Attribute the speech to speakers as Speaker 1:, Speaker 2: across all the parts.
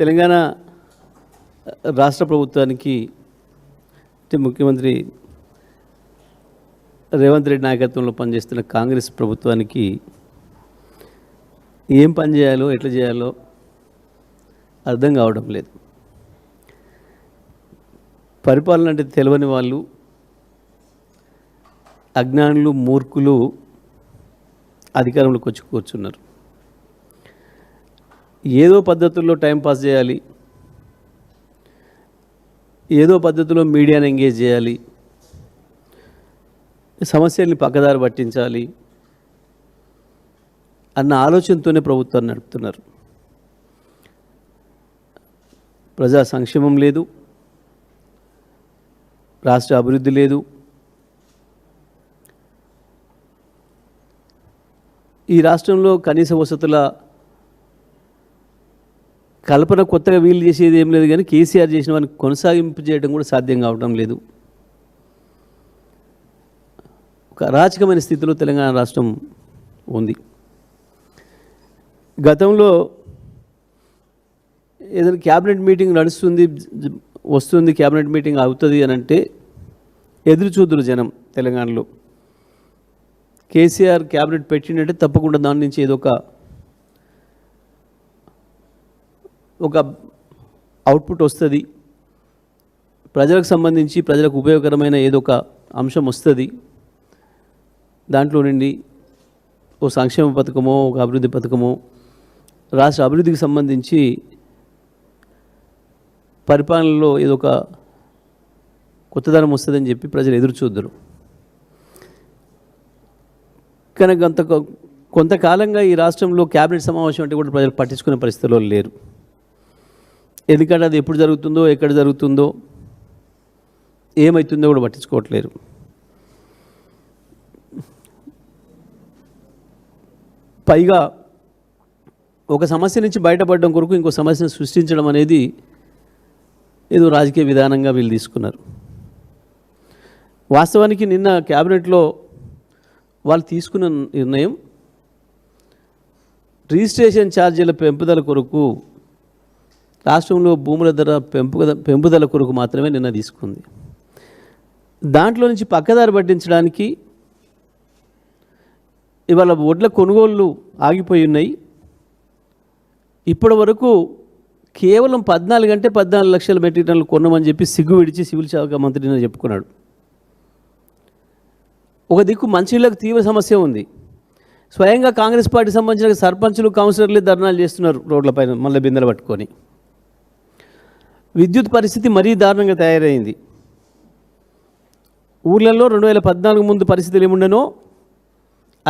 Speaker 1: తెలంగాణ రాష్ట్ర ప్రభుత్వానికి ముఖ్యమంత్రి రేవంత్ రెడ్డి నాయకత్వంలో పనిచేస్తున్న కాంగ్రెస్ ప్రభుత్వానికి ఏం పని చేయాలో ఎట్లా చేయాలో అర్థం కావడం లేదు. పరిపాలన అంటే తెలియని వాళ్ళు, అజ్ఞానులు, మూర్ఖులు అధికారంలోకి వచ్చి కూర్చున్నారు. ఏదో పద్ధతుల్లో టైంపాస్ చేయాలి, ఏదో పద్ధతిలో మీడియాని ఎంగేజ్ చేయాలి, సమస్యల్ని పక్కదారి పట్టించాలి అన్న ఆలోచనతోనే ప్రభుత్వాన్ని నడుపుతున్నారు. ప్రజా సంక్షేమం లేదు, రాష్ట్ర అభివృద్ధి లేదు. ఈ రాష్ట్రంలో కనీస వసతుల కల్పన కొత్తగా వీలు చేసేది ఏం లేదు, కానీ కేసీఆర్ చేసిన వారిని కొనసాగింపు చేయడం కూడా సాధ్యం కావడం లేదు. ఒక అరాచకమైన స్థితిలో తెలంగాణ రాష్ట్రం ఉంది. గతంలో ఏదైనా క్యాబినెట్ మీటింగ్ నడుస్తుంది, వస్తుంది, క్యాబినెట్ మీటింగ్ అవుతుంది అని అంటే ఎదురు చూదురు జనం. తెలంగాణలో కేసీఆర్ క్యాబినెట్ పెట్టినట్టే తప్పకుండా దాని నుంచి ఏదో ఒక అవుట్పుట్ వస్తుంది, ప్రజలకు సంబంధించి ప్రజలకు ఉపయోగకరమైన ఏదో ఒక అంశం వస్తుంది. దాంట్లో నుండి ఓ సంక్షేమ పథకమో, ఒక అభివృద్ధి పథకమో, రాష్ట్ర అభివృద్ధికి సంబంధించి పరిపాలనలో ఏదో ఒక కొత్తదనం వస్తుందని చెప్పి ప్రజలు ఎదురు చూద్దరు. కనుక కొంతకాలంగా ఈ రాష్ట్రంలో క్యాబినెట్ సమావేశం అంటే కూడా ప్రజలు పట్టించుకునే పరిస్థితుల్లో లేరు. ఎందుకంటే అది ఎప్పుడు జరుగుతుందో, ఎక్కడ జరుగుతుందో, ఏమవుతుందో కూడా పట్టించుకోవట్లేరు. పైగా ఒక సమస్య నుంచి బయటపడడం కొరకు ఇంకో సమస్యను సృష్టించడం అనేది ఏదో రాజకీయ విధానంగా వీళ్ళు తీసుకున్నారు. వాస్తవానికి నిన్న క్యాబినెట్లో వాళ్ళు తీసుకున్న నిర్ణయం రిజిస్ట్రేషన్ ఛార్జీల పెంపుదల కొరకు, రాష్ట్రంలో భూముల ధర పెంపుదల కొరకు మాత్రమే నిన్న తీసుకుంది. దాంట్లో నుంచి పక్కదారి పట్టించడానికి ఇవాళ వడ్ల కొనుగోళ్ళు ఆగిపోయి ఉన్నాయి. ఇప్పటి వరకు కేవలం 14 లక్షల మెట్రిక్ టన్నులు కొన్నామని చెప్పి సిగ్గు విడిచి సివిల్ శాఖ మంత్రి నిన్న చెప్పుకున్నాడు. ఒక దిక్కు మంచినీళ్ళకు తీవ్ర సమస్య ఉంది. స్వయంగా కాంగ్రెస్ పార్టీ సంబంధించిన సర్పంచులు, కౌన్సిలర్లే ధర్నాలు చేస్తున్నారు రోడ్లపైన మళ్ళీ బిందెలు పట్టుకొని. విద్యుత్ పరిస్థితి మరీ దారుణంగా తయారైంది. ఊర్లలో 2014 ముందు పరిస్థితులు ఏముండనో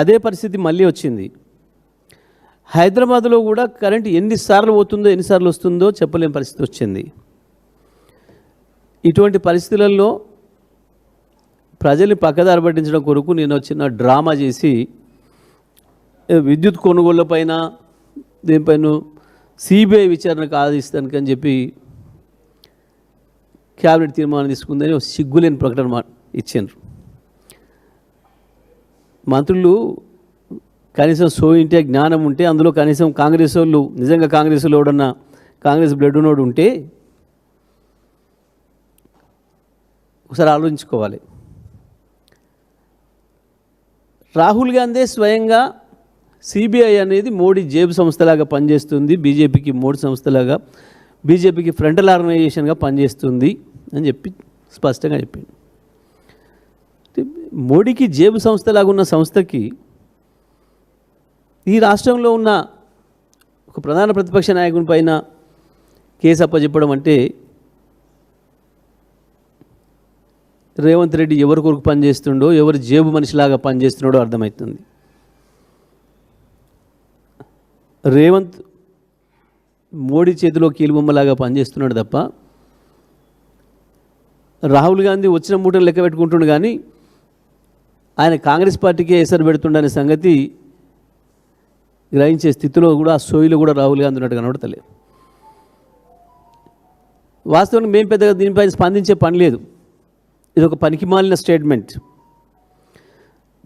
Speaker 1: అదే పరిస్థితి మళ్ళీ వచ్చింది. హైదరాబాద్లో కూడా కరెంటు ఎన్నిసార్లు పోతుందో, ఎన్నిసార్లు వస్తుందో చెప్పలేని పరిస్థితి వచ్చింది. ఇటువంటి పరిస్థితులలో ప్రజల్ని పక్కదారి పట్టించడం కొరకు నేను వచ్చిన డ్రామా చేసి విద్యుత్ కొనుగోళ్ల పైన దీనిపైన సిబిఐ విచారణకు ఆదేశిస్తానికని చెప్పి క్యాబినెట్ తీర్మానం తీసుకుందని సిగ్గులేని ప్రకటన ఇచ్చారు. మంత్రులు కనీసం ఇంటే జ్ఞానం ఉంటే, అందులో కనీసం కాంగ్రెస్ వాళ్ళు నిజంగా కాంగ్రెస్ వాళ్ళు ఎవడన్నా కాంగ్రెస్ బ్లడ్ ఉన్నోడు ఉంటే ఒకసారి ఆలోచించుకోవాలి. రాహుల్ గాంధీ స్వయంగా సిబిఐ అనేది మోడీ జేబు సంస్థలాగా పనిచేస్తుంది, బీజేపీకి మోడీ సంస్థలాగా, బీజేపీకి ఫ్రంటల్ ఆర్గనైజేషన్గా పనిచేస్తుంది అని చెప్పి స్పష్టంగా చెప్పింది. మోడీకి జేబు సంస్థలాగా ఉన్న సంస్థకి ఈ రాష్ట్రంలో ఉన్న ఒక ప్రధాన ప్రతిపక్ష నాయకుని పైన కేసు అప్పచెప్పడం అంటే రేవంత్ రెడ్డి ఎవరి కొరకు పనిచేస్తుండో, ఎవరి జేబు మనిషిలాగా పనిచేస్తున్నాడో అర్థమవుతుంది. రేవంత్ మోడీ చేతిలో కీలుబొమ్మలాగా పనిచేస్తున్నాడు తప్ప రాహుల్ గాంధీ వచ్చిన మూటలు లెక్క పెట్టుకుంటుండు, కానీ ఆయన కాంగ్రెస్ పార్టీకే ఎసరు పెడుతుండనే సంగతి గ్రహించే స్థితిలో కూడా, ఆ సోయిలో కూడా రాహుల్ గాంధీ ఉన్నట్టు కనబడతలేదు. వాస్తవానికి మేము పెద్దగా దీనిపై స్పందించే పని లేదు. ఇది ఒక పనికి మాలిన స్టేట్మెంట్.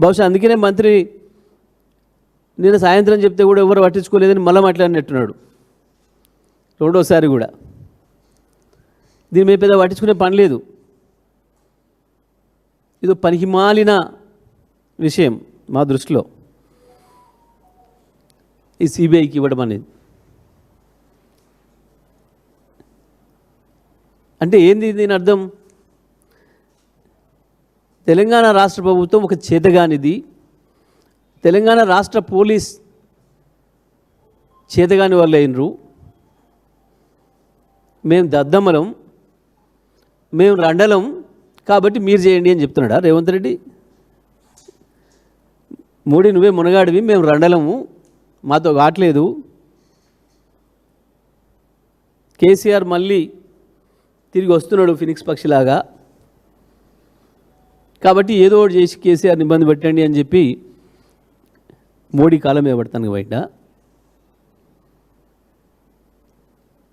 Speaker 1: బహుశా అందుకనే మంత్రి నిన్న సాయంత్రం చెప్తే కూడా ఎవరు పట్టించుకోలేదని మళ్ళీ మాట్లాడినట్టున్నాడు. రెండోసారి కూడా. దీని మీద పెద్ద పట్టించుకునే పని లేదు. ఇది పనికిమాలిన విషయం మా దృష్టిలో ఈ సిబిఐకి ఇవ్వడం అనేది. అంటే ఏంది దీని అర్థం? తెలంగాణ రాష్ట్ర ప్రభుత్వం ఒక చేతగానిది, తెలంగాణ రాష్ట్ర పోలీస్ చేతగాని వాళ్ళు అయినరు, మేము దద్దమ్మలం, మేము రండలం, కాబట్టి మీరు చేయండి అని చెప్తున్నాడా రేవంత్ రెడ్డి? మోడీ నువ్వే మునగాడివి, మేము రండలము, మాతో కావట్లేదు. కేసీఆర్ మళ్ళీ తిరిగి వస్తున్నాడు ఫినిక్స్ పక్షిలాగా, కాబట్టి ఏదో ఒకటి చేసి కేసీఆర్ని ఇబ్బంది పెట్టండి అని చెప్పి మోడీ కాలం మీద పడతాను బయట.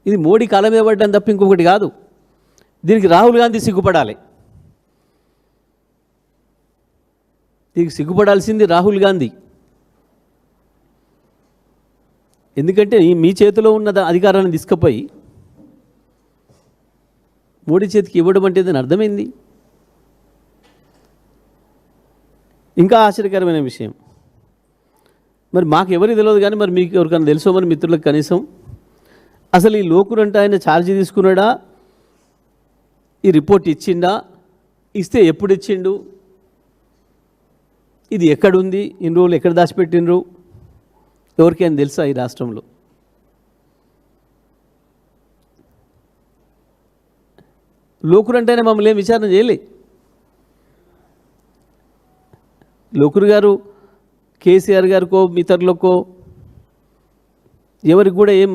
Speaker 1: ఇది మోడీ కాలం మీద పడ్డాను తప్ప ఇంకొకటి కాదు. దీనికి రాహుల్ గాంధీ సిగ్గుపడాలి. దీనికి సిగ్గుపడాల్సింది రాహుల్ గాంధీ. ఎందుకంటే మీ చేతిలో ఉన్న అధికారాన్ని తీసుకుపోయి మోడీ చేతికి ఇవ్వడం అంటే దాని అర్థమైంది. ఇంకా ఆశ్చర్యకరమైన విషయం, మరి మాకు ఎవరికి తెలియదు కానీ మరి మీకు ఎవరికైనా తెలుసో మరి మిత్రులకు కనీసం అసలు ఈ లోకురు అంటే ఆయన ఛార్జీ తీసుకున్నాడా, ఈ రిపోర్ట్ ఇచ్చిండా, ఇస్తే ఎప్పుడు ఇచ్చిండు, ఇది ఎక్కడుంది, ఇన్ని రోజులు ఎక్కడ దాచిపెట్టినరు, ఎవరికైనా తెలుసా ఈ రాష్ట్రంలో? లోకురు అంటేనే మమ్మల్ని ఏం విచారణ చేయలే. లోకురు గారు కేసీఆర్ గారికో ఇతరులకో ఎవరికి కూడా ఏం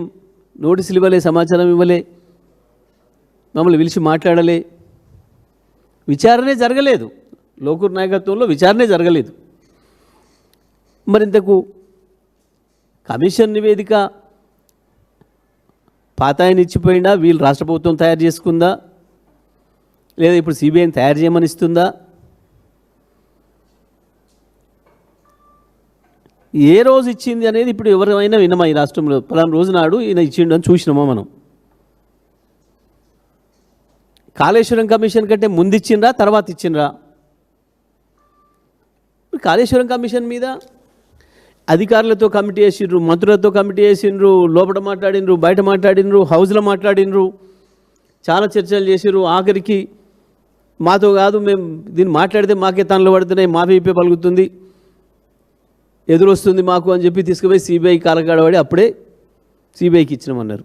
Speaker 1: నోటీసులు ఇవ్వలే, సమాచారం ఇవ్వలే, మమ్మల్ని పిలిచి మాట్లాడలే, విచారణే జరగలేదు. లోకురు నాయకత్వంలో విచారణే జరగలేదు. మరి ఇంతకు కమిషన్ నివేదిక పాత ఆయన ఇచ్చిపోయిందా, వీళ్ళు రాష్ట్ర ప్రభుత్వం తయారు చేసుకుందా, లేదా ఇప్పుడు సిబిఐని తయారు చేయమని ఇస్తుందా? ఏ రోజు ఇచ్చింది అనేది ఇప్పుడు ఎవరైనా వినమా ఈ రాష్ట్రంలో? పలానా రోజు నాడు ఈయన ఇచ్చిండు అని చూసినామా మనం? కాళేశ్వరం కమిషన్ కంటే ముందు ఇచ్చిండ్రా, తర్వాత ఇచ్చిండ్రా? కాళేశ్వరం కమిషన్ మీద అధికారులతో కమిటీ వేసిండ్రు, మంత్రులతో కమిటీ వేసిండ్రు, లోపల మాట్లాడినరు, బయట మాట్లాడినరు, హౌస్లో మాట్లాడినరు, చాలా చర్చలు చేసిర్రు. ఆఖరికి మాతో కాదు, మేము దీన్ని మాట్లాడితే మాకే తనలు పడుతున్నాయి, మా వీపే పలుకుతుంది, ఎదురొస్తుంది మాకు అని చెప్పి తీసుకుపోయి సిబిఐ కాలకాడబడి అప్పుడే సిబిఐకి ఇచ్చినామన్నారు.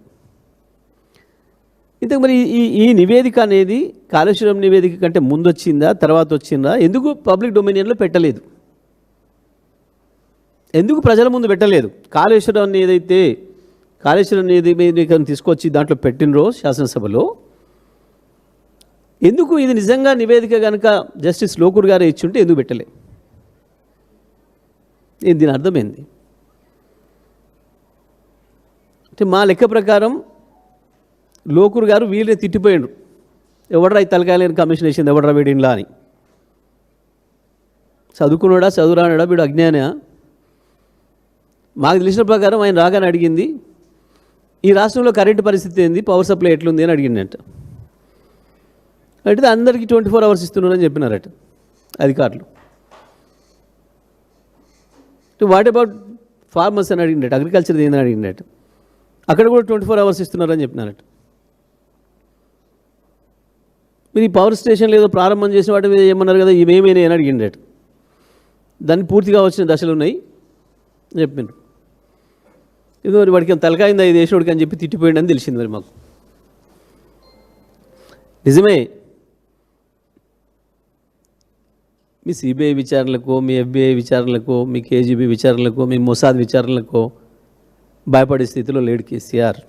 Speaker 1: ఇంతకు మరి ఈ నివేదిక అనేది కాళేశ్వరం నివేదిక కంటే ముందు వచ్చిందా, తర్వాత వచ్చిందా? ఎందుకు పబ్లిక్ డొమినియన్లో పెట్టలేదు? ఎందుకు ప్రజల ముందు పెట్టలేదు? కాళేశ్వరాన్ని ఏదైతే కాళేశ్వరం నివేదికను తీసుకొచ్చి దాంట్లో పెట్టినరో శాసనసభలో, ఎందుకు ఇది నిజంగా నివేదిక కనుక జస్టిస్ లోకూర్ గారే ఇచ్చుంటే ఎందుకు పెట్టలే? దీని అర్థమైంది అంటే మా లెక్క ప్రకారం లోకూర్ గారు వీళ్ళే తిట్టిపోయాడు, ఎవడరా ఈ తలకాయలేని కమిషన్ వేసింది, ఎవడరా వీడిలా అని. చదువుకున్నాడా, చదువురానాడా, వీడు అజ్ఞాన? మాకు తెలిసిన ప్రకారం ఆయన రాగానే అడిగింది, ఈ రాష్ట్రంలో కరెంటు పరిస్థితి ఏంది, పవర్ సప్లై ఎట్లుంది అని అడిగిందట. అంటే అందరికీ 24 hours ఇస్తున్నారని చెప్పినారట అధికారులు. వాట్ అబౌట్ ఫార్మర్స్ అని అడిగినట్టు, అగ్రికల్చర్ ఏందని అడిగినట్టు, అక్కడ కూడా 24 hours ఇస్తున్నారని చెప్పినారట. మీరు ఈ పవర్ స్టేషన్లు ఏదో ప్రారంభం చేసిన వాటి మీద ఏమన్నారు కదా, ఇవేమైనా అని అడిగిండట. దాన్ని పూర్తిగా వచ్చిన దశలు ఉన్నాయి చెప్పినారు. ఇది మరి వాడికి తలకాయిందా ఇది వేసినోడికి అని చెప్పి తిట్టిపోయింది అని తెలిసింది మరి మాకు. నిజమే, మీ సిబిఐ విచారణలకు, మీ ఎఫ్బిఐ విచారణలకు, మీ కేజీబీ విచారణలకు, మీ మొసాద్ విచారణలకు భయపడే స్థితిలో లేడు కేసీఆర్.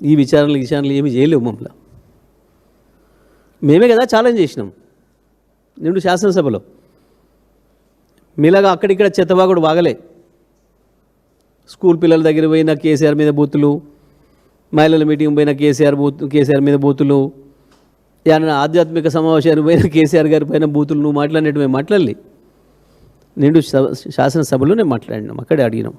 Speaker 1: ఈ విచారణలు ఏమీ చేయలేవు మమ్మల్ని. మేమే కదా ఛాలెంజ్ చేసినాం నిండు శాసనసభలో. మీలాగా అక్కడిక్కడ చెత్తబాగుడు బాగలే. స్కూల్ పిల్లల దగ్గర పోయిన కేసీఆర్ మీద బూతులు, మహిళల మీటింగ్ పోయిన కేసీఆర్ మీద బూతులు, ఏమైనా ఆధ్యాత్మిక సమావేశానికి పోయిన కేసీఆర్ గారి పైన బూతులు నువ్వు మాట్లాడినట్టు మేము మాట్లాడలే. నిండు శాసనసభలోనే మాట్లాడినాం, అక్కడే అడిగినాం.